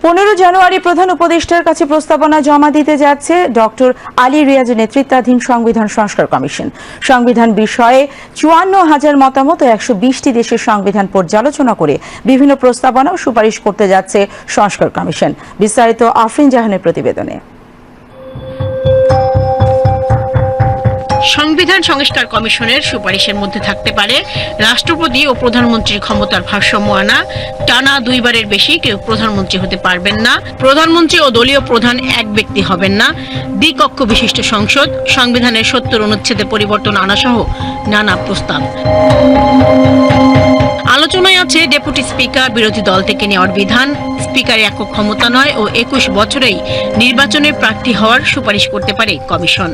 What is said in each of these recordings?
15 জানুয়ারি প্রধান উপদেষ্টার কাছে প্রস্তাবনা জমা দিতে যাচ্ছে ডক্টর আলী রিয়াজ নেতৃত্বাধীন সংবিধান সংস্কার কমিশন। সংবিধান বিষয়ে 54,000 মতামত ও 120টি দেশের সংবিধান পর্যালোচনা করে বিভিন্ন প্রস্তাবনা ও সুপারিশ করতে যাচ্ছে সংস্কার কমিশন। বিস্তারিত আফরিন জাহানের প্রতিবেদনে। সংবিধান সংস্কার কমিশনের সুপারিশের মধ্যে থাকতে পারে রাষ্ট্রপতি ও প্রধানমন্ত্রীর ক্ষমতার ভারসাম্য আনা, টানা 2 বারের বেশি কেউ প্রধানমন্ত্রী হতে পারবেন না, প্রধানমন্ত্রী ও দলীয় প্রধান এক ব্যক্তি হবেন না, দ্বিকক্ষ বিশিষ্ট সংসদ, সংবিধানের 70 অনুচ্ছেদে পরিবর্তন আনা সহ নানা প্রস্তাব। আলোচনায় আছে ডেপুটি স্পিকার, বিরোধী দল থেকে নেওয়ার বিধান, স্পিকার একক ক্ষমতা নয় ও 21 বছরেই নির্বাচনে প্রার্থী হওয়ার সুপারিশ করতে পারে কমিশন।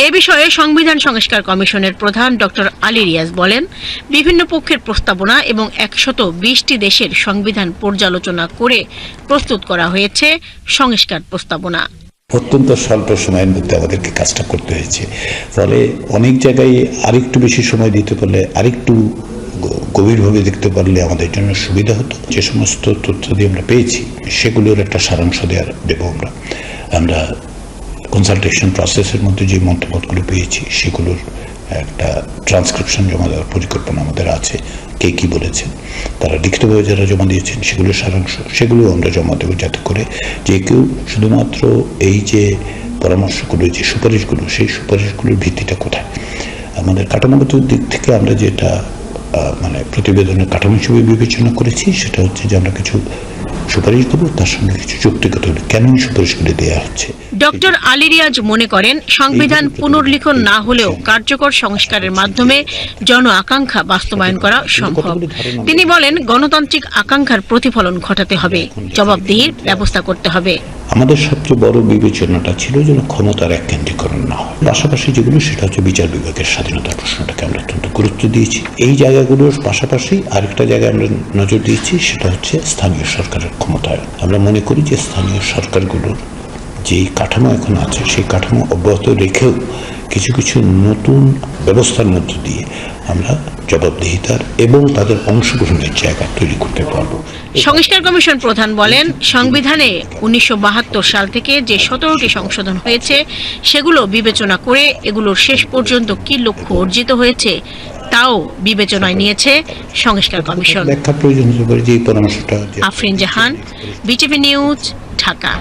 এ বিষয়ে সংবিধান সংস্কার কমিশনের প্রধান ডক্টর আলী রিয়াজ বলেন, বিভিন্ন পক্ষের প্রস্তাবনা এবং 120টি দেশের সংবিধান পর্যালোচনা করে প্রস্তুত করা হয়েছে সংস্কার প্রস্তাবনা। অত্যন্ত স্বল্প সময়ের মধ্যে আমাদেরকে কাজটা করতে হয়েছে, ফলে অনেক জায়গায় আরেকটু বেশি সময় দিতে পারলে, আরেকটু গভীরভাবে দেখতে পারলে আমাদের জন্য সুবিধা হতো। যে সমস্ত তথ্য দিয়ে আমরা পেয়েছি সেগুলোর একটা সারাংশ দেব আমরা কনসালটেশন প্রসেসের মধ্যে যে মতামতগুলো পেয়েছি সেগুলোর একটা ট্রান্সক্রিপশন জমা দেওয়ার পরিকল্পনা আমাদের আছে। কে কি বলেছেন, তারা লিখিতভাবে যারা জমা দিয়েছেন সেগুলোর সারাংশ, সেগুলো আমরা জমা দেবো, যাতে করে যে কেউ শুধুমাত্র এই যে পরামর্শগুলো, যে সুপারিশগুলো, সেই সুপারিশগুলোর ভিত্তিটা কোথায়। আমাদের কাঠামোগত দিক থেকে আমরা যেটা প্রতিবেদনের কাঠামো হিসেবে বিবেচনা করেছি সেটা হচ্ছে যে আমরা কিছু সুপারিশ দেবো, তার সঙ্গে কিছু যুক্তিগত কেন সুপারিশগুলি দেওয়া হচ্ছে। ডক্টর আলী রিয়াজ মনে করেন, সংবিধান পুনর্লিখন না হলেও কার্যকর সংস্কারের মাধ্যমে জন আকাঙ্ক্ষা বাস্তবায়ন করা সম্ভব। তিনি বলেন, গণতান্ত্রিক আকাঙ্ক্ষার প্রতিফলন ঘটাতে হবে, জবাবদিহির ব্যবস্থা করতে হবে। আমাদের সবচেয়ে বড় বিবেচনাটা ছিল যেন ক্ষমতার এককেন্দ্রীকরণ না হয়। পাশাপাশি যেগুলো সেটা হচ্ছে বিচার বিভাগের স্বাধীনতার প্রশ্নটাকে আমরা অত্যন্ত গুরুত্ব দিয়েছি। এই জায়গাগুলোর পাশাপাশি আরেকটা জায়গায় আমরা নজর দিয়েছি, সেটা হচ্ছে স্থানীয় সরকারের ক্ষমতায়ন। আমরা মনে করি যে স্থানীয় সরকারগুলোর যেই কাঠামো এখন আছে সেই কাঠামো অব্যাহত রেখেও কিছু কিছু নতুন ব্যবস্থার মধ্য দিয়ে আমরা জবাবদিহিতার এবং তাদের অংশগ্রহণের জায়গা তৈরি করতে পারব। সংস্কার কমিশন প্রধান বলেন, সংবিধানে 1972 সাল থেকে যে 17টি সংশোধন হয়েছে সেগুলো বিবেচনা করে এগুলোর শেষ পর্যন্ত কি লক্ষ্য অর্জিত হয়েছে তাও বিবেচনায় নিয়েছে সংস্কার কমিশন। ব্যাখ্যা প্রয়োজন হতে পারে যে পরামর্শটা। আফরিন জাহান, বিটিভি নিউজ, ঢাকা।